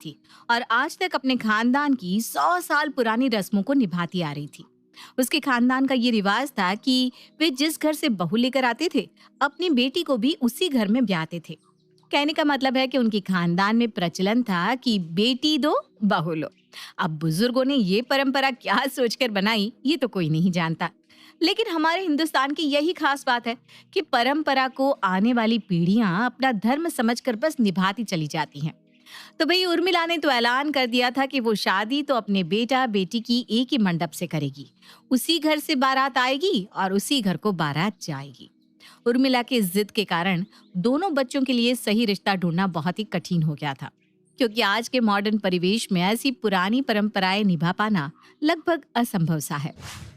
थी और आज तक अपने खानदान की 100 साल पुरानी रस्मों को निभाती आ रही थी। उसके खानदान का ये रिवाज था कि वे जिस घर से बहू लेकर आते थे, अपनी बेटी को भी उसी घर में ब्याहते थे। कहने का मतलब है कि उनके खानदान में प्रचलन था कि बेटी दो बहू लो। अब बुजुर्गों ने ये परंपरा क्या सोचकर बनाई, ये तो कोई नहीं जानता। लेकिन हमारे हिंदुस्तान की यही खास बात है कि परंपरा को आने वाली पीढ़ियां अपना धर्म समझकर बस निभाती चली जाती हैं। तो भाई उर्मिला ने तो ऐलान कर दिया था कि वो शादी तो अपने बेटा बेटी की एक ही मंडप से करेगी। उसी घर से बारात आएगी और उसी घर को बारात जाएगी। उर्मिला की जिद के कारण दोनों बच्चों के लिए सही रिश्ता ढूंढना बहुत ही कठिन हो गया था, क्योंकि आज के मॉडर्न परिवेश में ऐसी पुरानी परंपराएं निभा पाना लगभग असंभव सा है।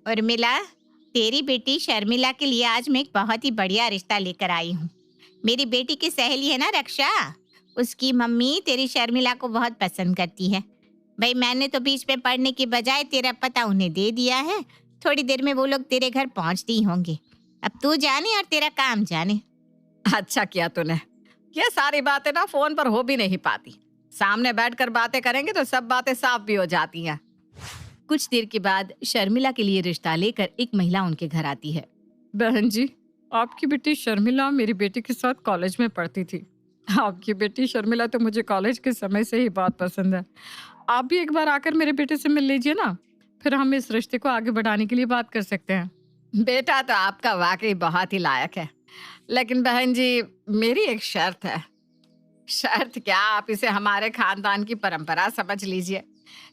उर्मिला, तेरी बेटी शर्मिला के लिए आज मैं एक बहुत ही बढ़िया रिश्ता लेकर आई हूँ। मेरी बेटी की सहेली है ना रक्षा, उसकी मम्मी तेरी शर्मिला को बहुत पसंद करती है। भाई मैंने तो बीच में पढ़ने की बजाय तेरा पता उन्हें दे दिया है। थोड़ी देर में वो लोग तेरे घर पहुँचते ही होंगे। अब तू जाने और तेरा काम जाने। अच्छा किया तूने। ये सारी बातें ना फोन पर हो भी नहीं पाती। सामने बैठकर बातें करेंगे तो सब बातें साफ भी हो जाती हैं। कुछ देर के बाद शर्मिला के लिए रिश्ता लेकर एक महिला उनके घर आती है। बहन जी, आपकी बेटी शर्मिला मेरी बेटी के साथ कॉलेज में पढ़ती थी। आपकी बेटी शर्मिला तो मुझे कॉलेज के समय से ही बहुत पसंद है। आप भी एक बार आकर मेरे बेटे से मिल लीजिए ना, फिर हम इस रिश्ते को आगे बढ़ाने के लिए बात कर सकते हैं। बेटा तो आपका वाकई बहुत ही लायक है, लेकिन बहन जी मेरी एक शर्त है। शर्त क्या, आप इसे हमारे खानदान की परंपरा समझ लीजिए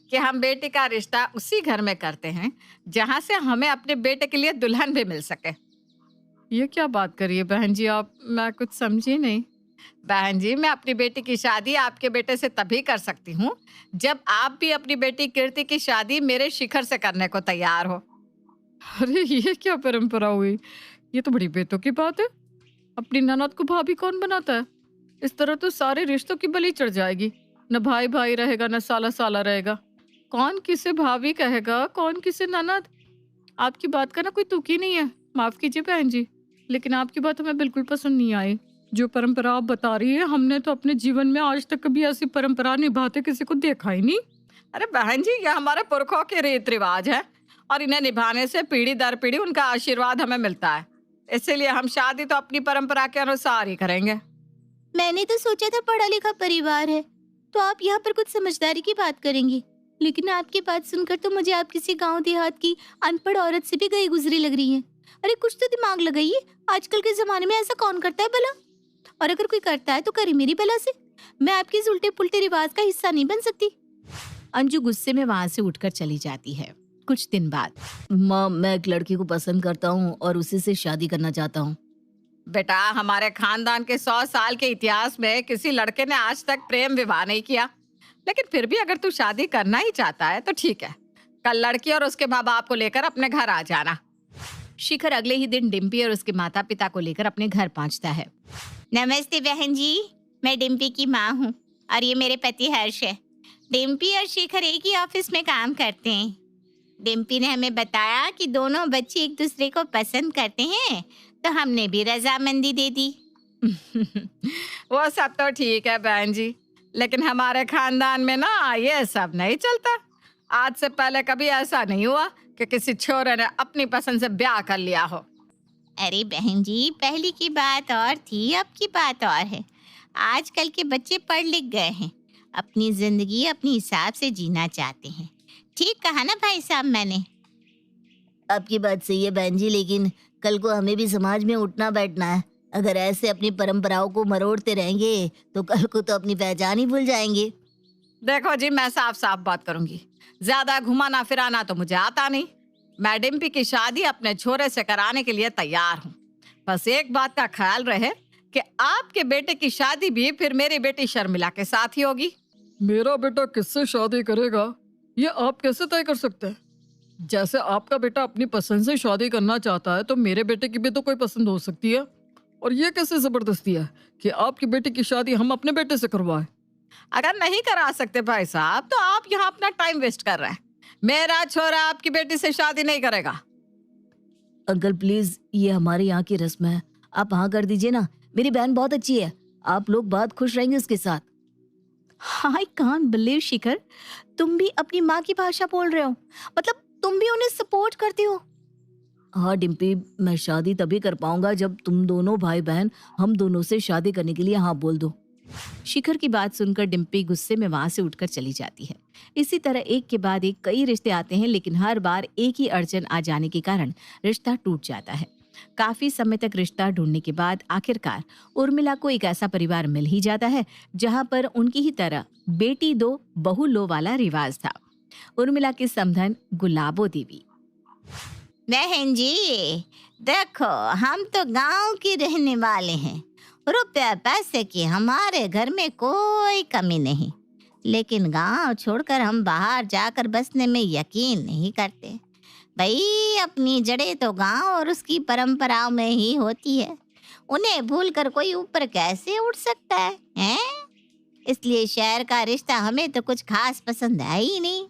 कि हम बेटी का रिश्ता उसी घर में करते हैं जहां से हमें अपने बेटे के लिए दुल्हन भी मिल सके। ये क्या बात करिए बहन जी आप, मैं कुछ समझी नहीं। बहन जी, मैं अपनी बेटी की शादी आपके बेटे से तभी कर सकती हूँ जब आप भी अपनी बेटी कीर्ति की शादी मेरे शिखर से करने को तैयार हो। अरे ये क्या परंपरा हुई, ये तो बड़ी बेतुकी बात है। अपनी ननद को भाभी कौन बनाता है? इस तरह तो सारे रिश्तों की बलि चढ़ जाएगी। न भाई भाई रहेगा, न साला साला रहेगा। कौन किसे भाभी कहेगा, कौन किसे ननद? आपकी बात का ना कोई तुक ही नहीं है। माफ कीजिए बहन जी, लेकिन आपकी बात हमें बिल्कुल पसंद नहीं आई। जो परंपरा आप बता रही है, हमने तो अपने जीवन में आज तक कभी ऐसी परंपरा निभाते किसी को देखा ही नहीं। अरे बहन जी, ये हमारे पुरखों के रीत रिवाज है और इन्हें निभाने से पीढ़ी दर पीढ़ी उनका आशीर्वाद हमें मिलता है। इसीलिए हम शादी तो अपनी परंपरा के अनुसार ही करेंगे। मैंने तो सोचा था पढ़ा लिखा परिवार है तो आप यहाँ पर कुछ समझदारी की बात करेंगी, लेकिन आपकी बात सुनकर तो मुझे आप किसी गांव देहात की अनपढ़ औरत से भी गई गुजरी लग रही हैं। अरे कुछ तो दिमाग लगाइए, आजकल के जमाने में ऐसा कौन करता है भला? और अगर कोई करता है तो करे मेरी भला से। मैं आपके इस उल्टे पुल्टे रिवाज का हिस्सा नहीं बन सकती। अंजू गुस्से में वहां से उठकर चली जाती है। कुछ दिन बाद, माँ मैं एक लड़की को पसंद करता हूँ और उसी से शादी करना चाहता हूँ। बेटा, हमारे खानदान के 100 साल के इतिहास में किसी लड़के ने आज तक प्रेम विवाह नहीं किया, लेकिन फिर भी अगर तू शादी करना ही चाहता है तो ठीक है। कल लड़की और उसके माँ बाप को लेकर अपने घर आ जाना। शिखर अगले ही दिन डिम्पी और उसके माता पिता को लेकर अपने घर पहुंचता है। नमस्ते बहन जी, मैं डिम्पी की माँ हूँ और ये मेरे पति हर्ष है। डिम्पी और शिखर एक ही ऑफिस में काम करते हैं। डिम्पी ने हमें बताया कि दोनों बच्चे एक दूसरे को पसंद करते हैं, तो हमने भी रजामंदी दे दी। वो सब तो ठीक है बहन जी, लेकिन हमारे खानदान में ना ये सब नहीं चलता। आज से पहले कभी ऐसा नहीं हुआ कि किसी छोरे ने अपनी पसंद से ब्याह कर लिया हो। अरे बहन जी, पहले की बात और थी, अब की बात और है। आजकल के बच्चे पढ़ लिख गए हैं, अपनी जिंदगी अपने हिसाब से जीना चाहते हैं। ठीक कहा ना भाई साहब मैंने? आपकी बात सही है बहन जी, लेकिन कल को हमें भी समाज में उठना बैठना है। अगर ऐसे अपनी परंपराओं को मरोड़ते रहेंगे तो कल को तो अपनी पहचान ही भूल जाएंगे। देखो जी, मैं साफ साफ बात करूंगी। ज्यादा घुमाना फिराना तो मुझे आता नहीं। मैं डिम्पी की शादी अपने छोरे से कराने के लिए तैयार हूँ। बस एक बात का ख्याल रहे कि आपके बेटे की शादी भी फिर मेरी बेटी शर्मिला के साथ ही होगी। मेरा बेटा किससे शादी करेगा ये आप कैसे तय कर सकते हैं? जैसे आपका बेटा अपनी पसंद से शादी करना चाहता है, तो मेरे बेटे की भी तो कोई पसंद हो सकती है। और ये कैसे जबरदस्ती है कि आपकी बेटी की शादी हम अपने बेटे से करवाएं? अगर नहीं करा सकते भाई साहब, तो आप यहाँ अपना टाइम वेस्ट कर रहे हैं। मेरा छोरा आपकी बेटी से शादी नहीं करेगा। अंकल प्लीज, ये हमारे यहाँ की रस्म है, आप हाँ कर दीजिए ना। मेरी बहन बहुत अच्छी है, आप लोग बहुत खुश रहेंगे उसके साथ। आई कांट बिलीव शिखर, तुम भी अपनी माँ की भाषा बोल रहे हो। मतलब तुम भी उन्हें सपोर्ट करती हो। हाँ डिम्पी, मैं शादी तभी कर पाऊंगा जब तुम दोनों भाई बहन हम दोनों से शादी करने के लिए हाँ बोल दो। शिखर की बात सुनकर डिम्पी गुस्से में वहां से उठकर चली जाती है। इसी तरह एक के बाद एक कई रिश्ते आते हैं, लेकिन हर बार एक ही अड़चन आ जाने के कारण रिश्ता टूट जाता है। काफी समय तक रिश्ता ढूंढने के बाद आखिरकार उर्मिला को एक ऐसा परिवार मिल ही जाता है जहां पर उनकी ही तरह बेटी दो बहू लो वाला रिवाज था। उर्मिला की समधन गुलाबो देवी। बहन जी, देखो हम तो गांव के रहने वाले हैं। रुपया पैसे की हमारे घर में कोई कमी नहीं, लेकिन गांव छोड़कर हम बाहर जाकर बसने में यकीन नहीं करते। भाई, अपनी जड़ें तो गांव और उसकी परंपराओं में ही होती है। उन्हें भूलकर कोई ऊपर कैसे उठ सकता है, हैं? इसलिए शहर का रिश्ता हमें तो कुछ खास पसंद है ही नहीं।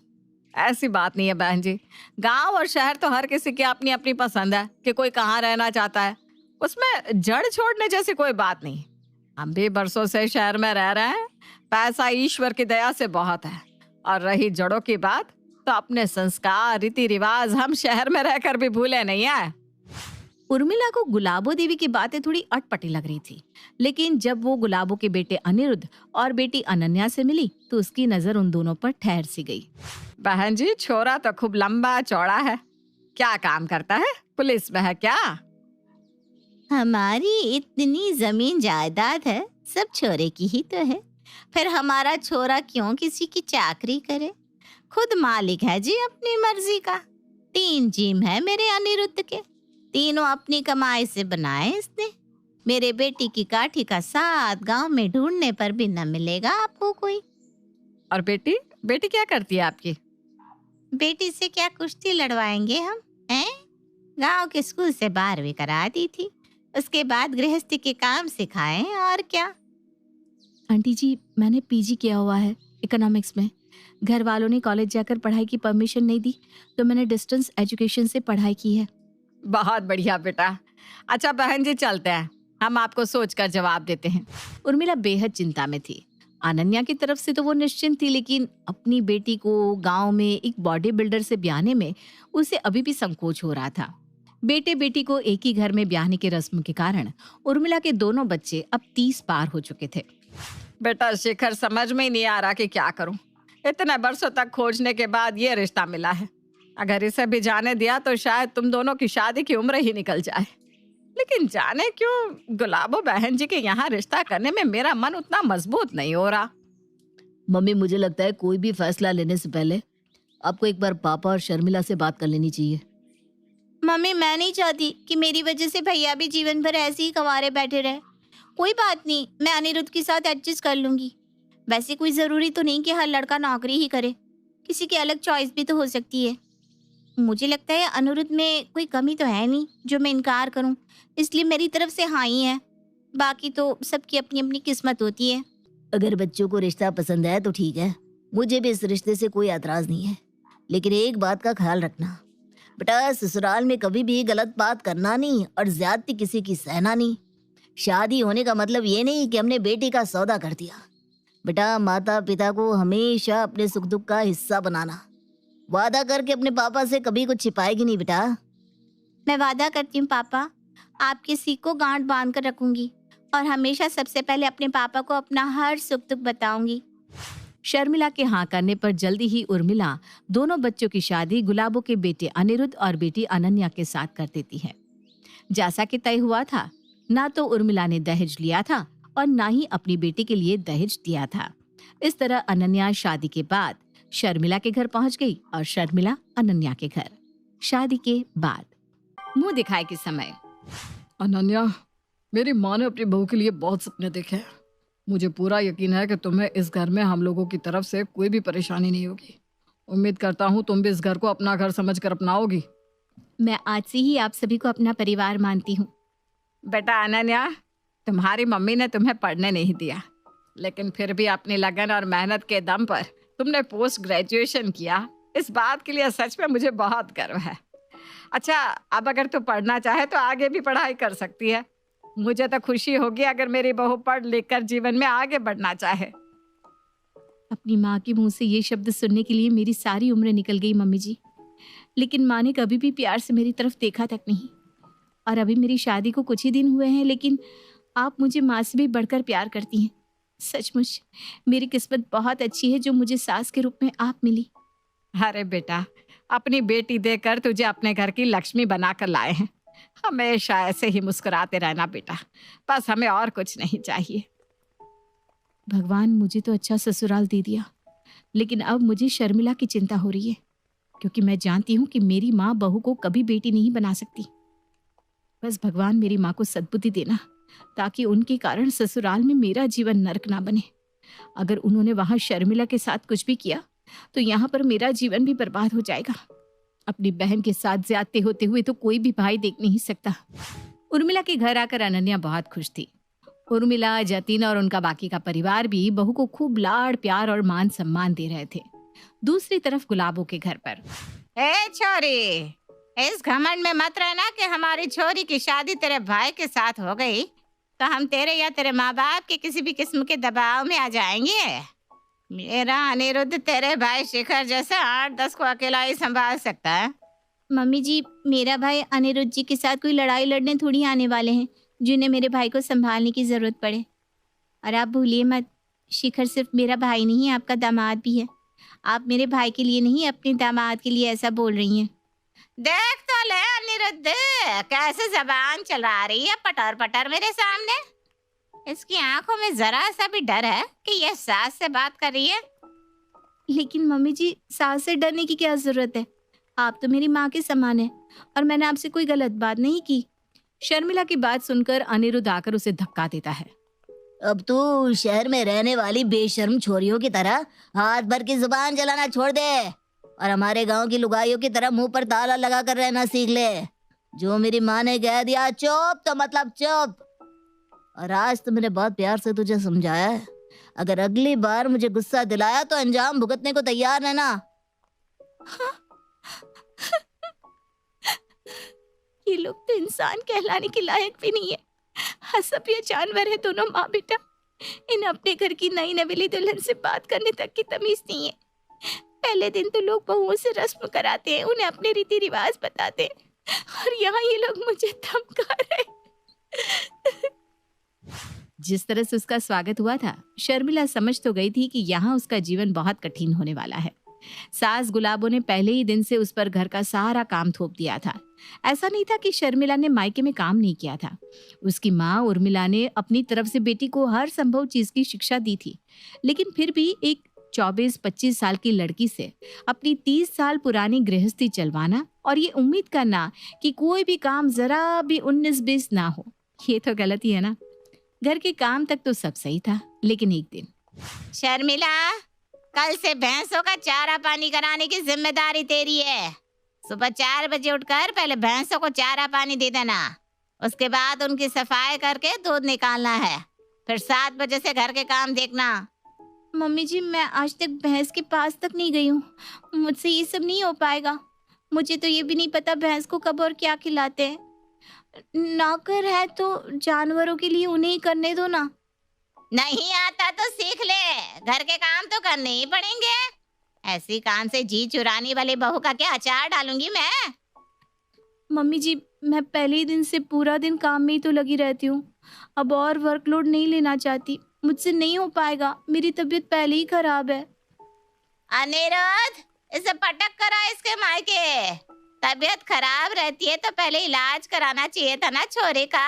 ऐसी बात नहीं है बहन जी। गांव और शहर तो हर किसी की अपनी अपनी पसंद है कि कोई कहाँ रहना चाहता है। उसमें जड़ छोड़ने जैसी कोई बात नहीं। हम भी बरसों से शहर में रह रहे हैं। पैसा ईश्वर की दया से बहुत है। और रही जड़ों की बात, तो अपने संस्कार रीति रिवाज हम शहर में रहकर भी भूले नहीं है। उर्मिला को गुलाबो देवी की बातें थोड़ी अटपटी लग रही थी, लेकिन जब वो गुलाबो के बेटे अनिरुद्ध और बेटी अनन्या से मिली तो उसकी नजर उन दोनों पर ठहर सी गई। बहन जी, छोरा तो खूब लंबा चौड़ा है। क्या काम करता है? पुलिस में है क्या? हमारी इतनी जमीन जायदाद है, सब छोरे की ही तो है। फिर हमारा छोरा क्यों किसी की चाकरी करे? खुद मालिक है जी अपनी मर्जी का। 3 जिम है मेरे अनिरुद्ध के, तीनों अपनी कमाई से बनाए इसने। मेरे बेटी की काठी का साथ गांव में ढूंढने पर भी न मिलेगा आपको कोई। और बेटी बेटी क्या करती है आपकी? बेटी से क्या कुश्ती लड़वाएंगे हम, हैं? गांव के स्कूल से 12वीं करा दी थी, उसके बाद गृहस्थी के काम सिखाए और क्या। आंटी जी, मैंने पीजी किया हुआ है इकोनॉमिक्स में। घर वालों ने कॉलेज जाकर पढ़ाई की परमिशन नहीं दी, तो मैंने डिस्टेंस एजुकेशन से पढ़ाई की है। बहुत बढ़िया बेटा। अच्छा बहन जी, चलते हैं, हम आपको सोचकर जवाब देते हैं। उर्मिला बेहद चिंता में थी। अनन्या की तरफ से तो वो निश्चिंत थी, लेकिन अपनी बेटी को गांव में एक बॉडी बिल्डर से ब्याहने में उसे अभी भी संकोच हो रहा था। बेटे बेटी को एक ही घर में ब्याहने की रस्म के कारण उर्मिला के दोनों बच्चे अब 30 पार हो चुके थे। बेटा शिखर, समझ में ही नहीं आ रहा कि क्या करूं। इतने बरसों तक खोजने के बाद ये रिश्ता मिला है। अगर इसे भी जाने दिया तो शायद तुम दोनों की शादी की उम्र ही निकल जाए। लेकिन जाने क्यों गुलाबो बहन जी के यहाँ रिश्ता करने में मेरा मन उतना मजबूत नहीं हो रहा। मम्मी, मुझे लगता है कोई भी फैसला लेने से पहले आपको एक बार पापा और शर्मिला से बात कर लेनी चाहिए। मम्मी, मैं नहीं चाहती कि मेरी वजह से भैया भी जीवन भर ऐसे ही कंवारे बैठे रहे। कोई बात नहीं, मैं अनिरुद्ध के साथ एडजस्ट कर लूंगी। वैसे कोई जरूरी तो नहीं कि हर लड़का नौकरी ही करे, किसी की अलग चॉइस भी तो हो सकती है। मुझे लगता है अनिरुद्ध में कोई कमी तो है नहीं जो मैं इनकार करूं, इसलिए मेरी तरफ से हाँ ही है। बाकी तो सबकी अपनी अपनी किस्मत होती है। अगर बच्चों को रिश्ता पसंद है तो ठीक है, मुझे भी इस रिश्ते से कोई एतराज नहीं है। लेकिन एक बात का ख्याल रखना बेटा, ससुराल में कभी भी गलत बात करना नहीं और ज्यादती किसी की सहना नहीं। शादी होने का मतलब ये नहीं कि हमने बेटी का सौदा कर दिया। बेटा, माता पिता को हमेशा अपने सुख दुख का हिस्सा बनाना। वादा करके अपने पापा से कभी कुछ छिपाएगी नहीं बेटा। मैं वादा करती हूँ पापा, आपके सीख को गांठ बांध कर रखूंगी और हमेशा सबसे पहले अपने पापा को अपना हर सुख दुख बताऊंगी। शर्मिला के हाँ करने पर जल्दी ही उर्मिला दोनों बच्चों की शादी गुलाबो के बेटे अनिरुद्ध और बेटी अनन्या के साथ कर देती है। जैसा कि तय हुआ था, ना तो उर्मिला ने दहेज लिया था और ना ही अपनी बेटी के लिए दहेज दिया था। इस तरह अनन्या शादी के बाद शर्मिला के घर पहुंच गई और शर्मिला अनन्या के घर। शादी के बाद मुंह दिखाए के समय, अनन्या, मेरी माँ ने अपनी बहू के लिए बहुत सपने देखे हैं। मुझे पूरा यकीन है कि तुम्हें इस घर में हम लोगों की तरफ से कोई भी परेशानी नहीं होगी। उम्मीद करता हूँ तुम भी इस घर को अपना घर समझकर अपनाओगी। मैं आज से ही आप सभी को अपना परिवार मानती हूँ। बेटा अनन्या, तुम्हारी मम्मी ने तुम्हें पढ़ने नहीं दिया, लेकिन फिर भी अपनी लगन और मेहनत के दम पर तुमने पोस्ट ग्रेजुएशन किया। इस बात के लिए सच में मुझे बहुत गर्व है। अच्छा, अब अगर तू पढ़ना चाहे तो आगे भी पढ़ाई कर सकती है। मुझे तो खुशी होगी अगर मेरी बहू पढ़ लिख कर जीवन में आगे बढ़ना चाहे। अपनी माँ के मुंह से ये शब्द सुनने के लिए मेरी सारी उम्र निकल गई मम्मी जी। लेकिन माँ ने कभी भी प्यार से मेरी तरफ देखा तक नहीं। और अभी मेरी शादी को कुछ ही दिन हुए हैं, लेकिन आप मुझे माँ से भी बढ़कर प्यार करती हैं। सचमुच मेरी किस्मत बहुत अच्छी है जो मुझे सास के रूप में आप मिली। अरे बेटा, अपनी बेटी देकर तुझे अपने घर की लक्ष्मी बनाकर लाए हैं। हमेशा ऐसे ही मुस्कुराते रहना बेटा, बस हमें और कुछ नहीं चाहिए। भगवान मुझे तो अच्छा ससुराल दे दिया, लेकिन अब मुझे शर्मिला की चिंता हो रही है, क्योंकि मैं जानती हूँ कि मेरी माँ बहू को कभी बेटी नहीं बना सकती। बस भगवान मेरी माँ को सद्बुद्धि देना, ताकि उनके कारण ससुराल में मेरा जीवन नरक ना बने। अगर उन्होंने वहां शर्मिला के साथ कुछ भी किया तो यहाँ पर मेरा जीवन भी बर्बाद हो जाएगा। अपनी बहन के साथ ज्यादती होते हुए तो कोई भी भाई देख नहीं सकता। उर्मिला के घर आकर अनन्या बहुत खुश थी। उर्मिला, जतिन और उनका बाकी का परिवार भी बहू को खूब लाड़ प्यार और मान सम्मान दे रहे थे। दूसरी तरफ गुलाबों के घर पर ए छोरी, इस घमंड में मत रहना कि हमारी छोरी की शादी तेरे भाई के साथ हो गई तो हम तेरे या तेरे माँ बाप के किसी भी किस्म के दबाव में आ जाएंगे। मेरा अनिरुद्ध तेरे भाई शिखर जैसे 8-10 को अकेला ही संभाल सकता है। मम्मी जी, मेरा भाई अनिरुद्ध जी के साथ कोई लड़ाई लड़ने थोड़ी आने वाले हैं जिन्हें मेरे भाई को संभालने की जरूरत पड़े। और आप भूलिए मत, शिखर सिर्फ मेरा भाई नहीं, आपका दामाद भी है। आप मेरे भाई के लिए नहीं, अपने दामाद के लिए ऐसा बोल रही हैं। देख तो ले अनिरुद्ध, कैसे जबान चला रही है पटर पटर मेरे सामने। इसकी आंखों में जरा सा भी डर है कि यह सास से बात कर रही है। लेकिन मम्मी जी, सास से डरने की क्या जरूरत है? आप तो मेरी माँ के समान है और मैंने आपसे कोई गलत बात नहीं की। शर्मिला की बात सुनकर अनिरुद्ध आकर उसे धक्का देता है। अब तू शहर में रहने वाली बेशर्म छोरियों की तरह हाथ भर की जुबान चलाना छोड़ दे और हमारे गांव की लुगाइयों की तरह मुंह पर ताला लगा कर रहना सीख ले। जो मेरी माँ ने कह दिया चुप तो मतलब चुप। और आज तो मैंने बहुत प्यार से तुझे समझाया है, अगर अगली बार मुझे गुस्सा दिलाया तो अंजाम भुगतने को तैयार रहना। ये लोग तो इंसान कहलाने के लायक भी नहीं है। हसब या जानवर है दोनों माँ बेटा। इन्हें अपने घर की नई नवेली दुल्हन से बात करने तक की तमीज नहीं है। पहले दिन तो लोग बहुओं से रस्म कराते हैं, उन्हें अपने रीति रिवाज बताते हैं, और यहाँ ये लोग मुझे धमका रहे। जिस तरह से उसका स्वागत हुआ था, शर्मिला समझ तो गई थी कि यहाँ उसका जीवन बहुत कठिन होने वाला है। सास गुलाबों ने पहले ही दिन से उस पर घर का सारा काम थोप दिया था। ऐसा नहीं था कि शर्मिला ने मायके में काम नहीं किया था। उसकी माँ उर्मिला ने अपनी तरफ से बेटी को हर संभव चीज की शिक्षा दी थी, लेकिन फिर भी एक 24-25 साल की लड़की से अपनी 30 साल पुरानी गृहस्थी चलवाना और ये उम्मीद करना कि कोई भी काम जरा भी 19-20 ना हो, ये तो गलत ही है ना। घर के काम तक तो सब सही था, लेकिन एक दिन शर्मिला, कल से भैंसों का चारा पानी कराने की जिम्मेदारी तेरी है। सुबह 4 बजे उठकर पहले भैंसों को चारा पानी दे देना, उसके बाद उनकी सफाई करके दूध निकालना है, फिर 7 बजे से घर के काम देखना। मम्मी जी, मैं आज तक भैंस के पास तक नहीं गई हूँ, मुझसे ये सब नहीं हो पाएगा। मुझे तो ये भी नहीं पता भैंस को कब और क्या खिलाते हैं। नौकर है तो जानवरों के लिए उन्हें ही करने दो ना। नहीं आता तो सीख ले, घर के काम तो करने ही पड़ेंगे। ऐसी काम से जी चुराने वाले बहू का क्या अचार डालूंगी मैं। मम्मी जी, मैं पहले ही दिन से पूरा दिन काम में ही तो लगी रहती हूँ। अब और वर्कलोड नहीं लेना चाहती, मुझसे नहीं हो पाएगा। मेरी तबीयत पहले ही खराब है। अनिरुद्ध, इसे पटक करा इसके मायके। तबीयत खराब रहती है तो पहले इलाज कराना चाहिए था ना छोरे का।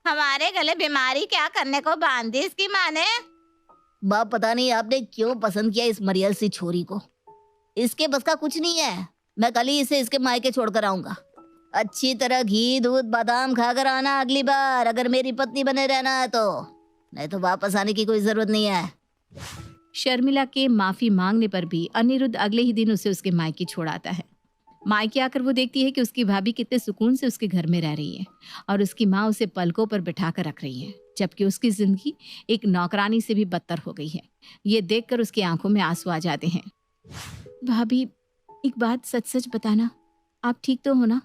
हमारे गले बीमारी क्या करने को बांध दी इसकी माँ ने। बाप, पता नहीं आपने क्यों पसंद किया इस मरियल सी छोरी को। इसके बस का कुछ नहीं है। मैं कल ही इसे इसके मायके छोड़कर आऊंगा। अच्छी तरह घी दूध बादाम खाकर आना अगली बार, अगर मेरी पत्नी बने रहना है तो। नहीं तो वापस आने की कोई जरूरत नहीं है। शर्मिला के माफी मांगने पर भी अनिरुद्ध अगले ही दिन उसे उसके मायके छोड़ाता है। मायके आकर वो देखती है कि उसकी भाभी कितने सुकून से उसके घर में रह रही है और उसकी माँ उसे पलकों पर बिठा कर रख रही है, जबकि उसकी जिंदगी एक नौकरानी से भी बदतर हो गई है। ये देखकर उसकी आंखों में आंसू आ जाते हैं। भाभी, एक बात सच सच बताना, आप ठीक तो हो ना?